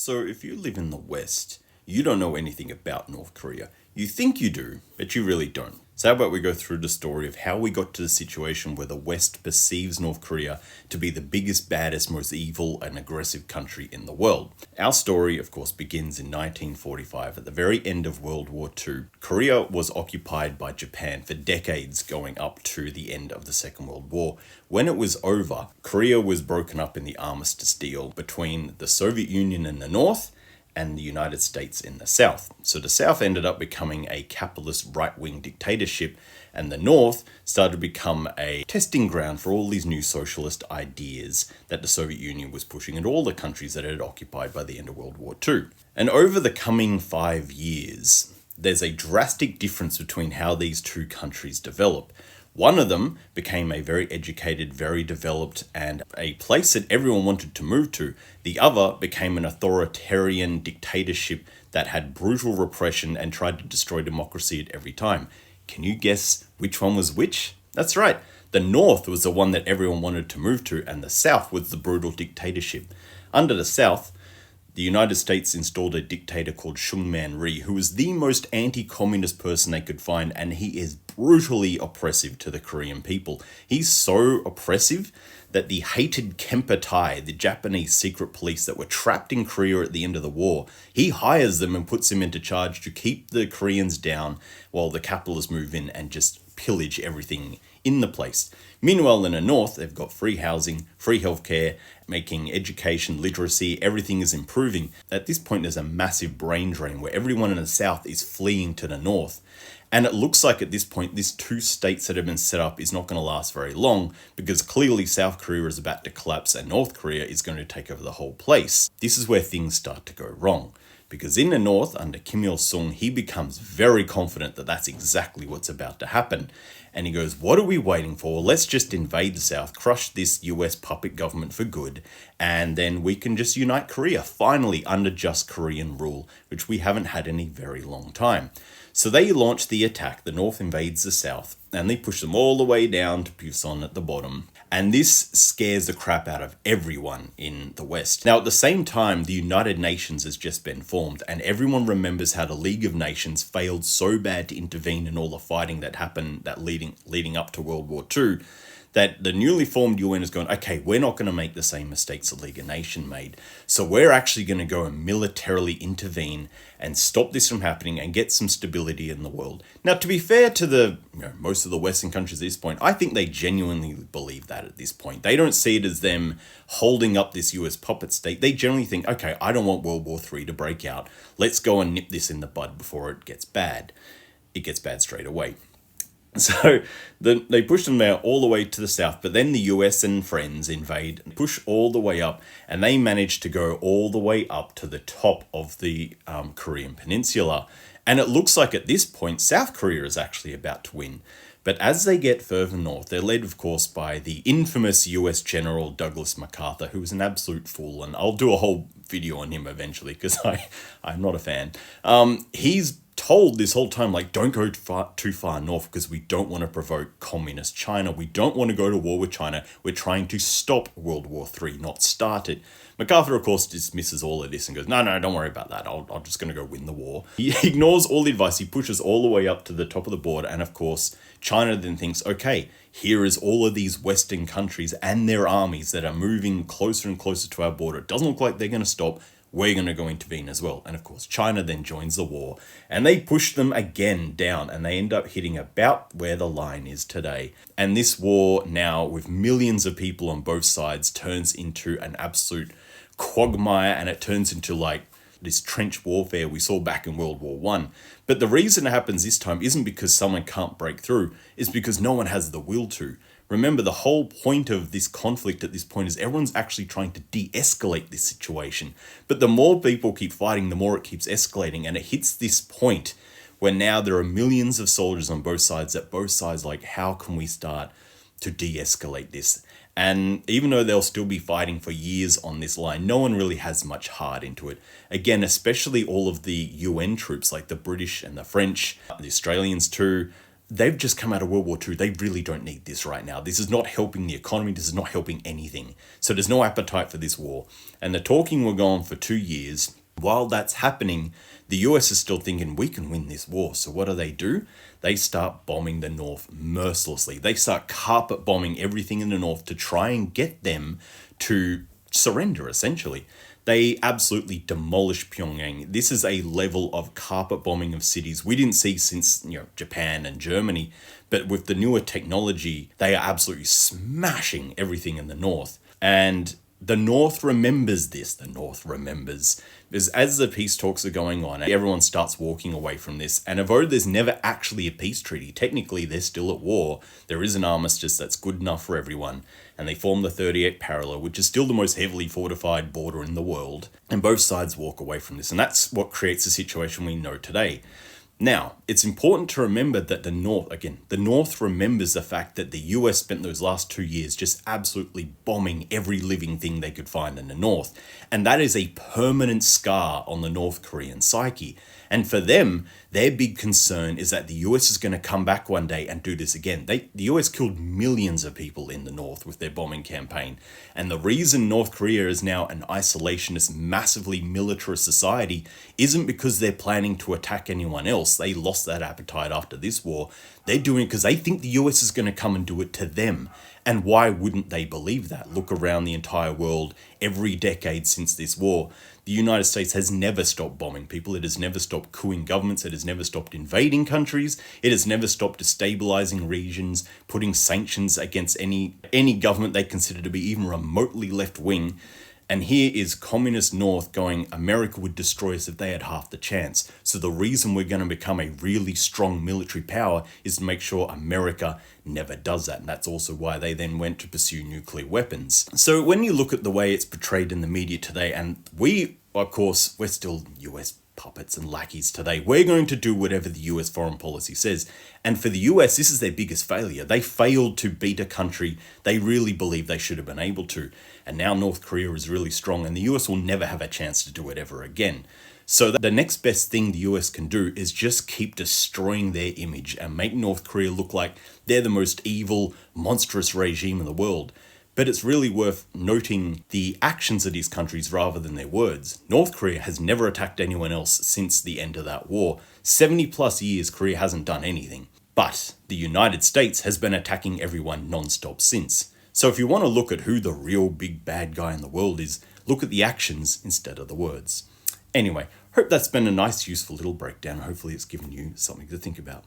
So, if you live in the West, you don't know anything about North Korea. You think you do, but you really don't. So, how about we go through the story of how we got to the situation where the West perceives North Korea to be the biggest, baddest, most evil, and aggressive country in the world. Our story, of course, begins in 1945 at the very end of World War II. Korea was occupied by Japan for decades going up to the end of the Second World War. When it was over, Korea was broken up in the armistice deal between the Soviet Union in the north and the United States in the South. So the South ended up becoming a capitalist right-wing dictatorship, and the North started to become a testing ground for all these new socialist ideas that the Soviet Union was pushing into all the countries that it had occupied by the end of World War II. And over the coming 5 years, there's a drastic difference between how these two countries develop. One of them became a very educated, very developed, and a place that everyone wanted to move to. The other became an authoritarian dictatorship that had brutal repression and tried to destroy democracy at every time. Can you guess which one was which? That's right. The North was the one that everyone wanted to move to, and the South was the brutal dictatorship. Under the South, the United States installed a dictator called Syngman Rhee, who was the most anti-communist person they could find, and he is brutally oppressive to the Korean people. He's so oppressive that the hated Kempeitai, the Japanese secret police that were trapped in Korea at the end of the war, he hires them and puts them into charge to keep the Koreans down while the capitalists move in and just pillage everything in the place. Meanwhile, in the North, they've got free housing, free healthcare, making education, literacy, everything is improving. At this point, there's a massive brain drain where everyone in the South is fleeing to the North. And it looks like at this point, these two states that have been set up is not going to last very long, because clearly South Korea is about to collapse and North Korea is going to take over the whole place. This is where things start to go wrong. Because in the North, under Kim Il-sung, he becomes very confident that that's exactly what's about to happen. And he goes, what are we waiting for? Let's just invade the South, crush this US puppet government for good, and then we can just unite Korea, finally under just Korean rule, which we haven't had in a very long time. So they launch the attack, the North invades the South, and they push them all the way down to Pusan at the bottom. And this scares the crap out of everyone in the West. Now, at the same time, the United Nations has just been formed, and everyone remembers how the League of Nations failed so bad to intervene in all the fighting that happened that leading up to World War II, that the newly formed UN is going, okay, we're not going to make the same mistakes the League of Nations made. So we're actually going to go and militarily intervene and stop this from happening and get some stability in the world. Now, to be fair to most of the Western countries at this point, I think they genuinely believe that at this point. They don't see it as them holding up this US puppet state. They generally think, okay, I don't want World War III to break out. Let's go and nip this in the bud before it gets bad. It gets bad straight away. So they push them there all the way to the south, but then the US and friends invade, push all the way up, and they manage to go all the way up to the top of the Korean peninsula. And it looks like at this point, South Korea is actually about to win. But as they get further north, they're led, of course, by the infamous US General Douglas MacArthur, who was an absolute fool, and I'll do a whole video on him eventually, because I'm not a fan. He's told this whole time, like, don't go too far north because we don't want to provoke communist China. We don't want to go to war with China. We're trying to stop World War III, not start it. MacArthur, of course, dismisses all of this and goes, no, don't worry about that. I'm just going to go win the war. He ignores all the advice. He pushes all the way up to the top of the board. And of course, China then thinks, okay, here is all of these Western countries and their armies that are moving closer and closer to our border. It doesn't look like they're going to stop. We're going to go intervene as well. And of course, China then joins the war, and they push them again down, and they end up hitting about where the line is today. And this war now, with millions of people on both sides, turns into an absolute quagmire, and it turns into like this trench warfare we saw back in World War I. But the reason it happens this time isn't because someone can't break through, it's because no one has the will to. Remember, the whole point of this conflict at this point is everyone's actually trying to de-escalate this situation. But the more people keep fighting, the more it keeps escalating. And it hits this point where now there are millions of soldiers on both sides, that both sides like, how can we start to de-escalate this? And even though they'll still be fighting for years on this line, no one really has much heart into it. Again, especially all of the UN troops, like the British and the French, the Australians too, they've just come out of World War II. They really don't need this right now. This is not helping the economy. This is not helping anything. So there's no appetite for this war. And the talking will go on for 2 years. While that's happening, the US is still thinking we can win this war. So what do? They start bombing the North mercilessly. They start carpet bombing everything in the North to try and get them to surrender, essentially. They absolutely demolish Pyongyang. This is a level of carpet bombing of cities we didn't see since, Japan and Germany. But with the newer technology, they are absolutely smashing everything in the North. And the North remembers this. The North remembers. Because as the peace talks are going on, everyone starts walking away from this. And although there's never actually a peace treaty, technically they're still at war. There is an armistice that's good enough for everyone. And they form the 38 Parallel, which is still the most heavily fortified border in the world. And both sides walk away from this. And that's what creates the situation we know today. Now, it's important to remember that the North remembers the fact that the US spent those last 2 years just absolutely bombing every living thing they could find in the North. And that is a permanent scar on the North Korean psyche. And for them, their big concern is that the US is going to come back one day and do this again. The US killed millions of people in the North with their bombing campaign. And the reason North Korea is now an isolationist, massively militarist society isn't because they're planning to attack anyone else. They lost that appetite after this war. They're doing it because they think the US is going to come and do it to them. And why wouldn't they believe that? Look around the entire world, every decade since this war. The United States has never stopped bombing people. It has never stopped coupping governments. It has never stopped invading countries. It has never stopped destabilizing regions, putting sanctions against any government they consider to be even remotely left-wing. And here is communist North going, America would destroy us if they had half the chance. So the reason we're going to become a really strong military power is to make sure America never does that. And that's also why they then went to pursue nuclear weapons. So when you look at the way it's portrayed in the media today, and we're still US puppets and lackeys today. We're going to do whatever the US foreign policy says. And for the US, this is their biggest failure. They failed to beat a country they really believe they should have been able to. And now North Korea is really strong, and the US will never have a chance to do it ever again. So the next best thing the US can do is just keep destroying their image and make North Korea look like they're the most evil, monstrous regime in the world. But it's really worth noting the actions of these countries rather than their words. North Korea has never attacked anyone else since the end of that war. 70 plus years, Korea hasn't done anything. But the United States has been attacking everyone non-stop since. So if you want to look at who the real big bad guy in the world is, look at the actions instead of the words. Anyway, hope that's been a nice, useful little breakdown. Hopefully it's given you something to think about.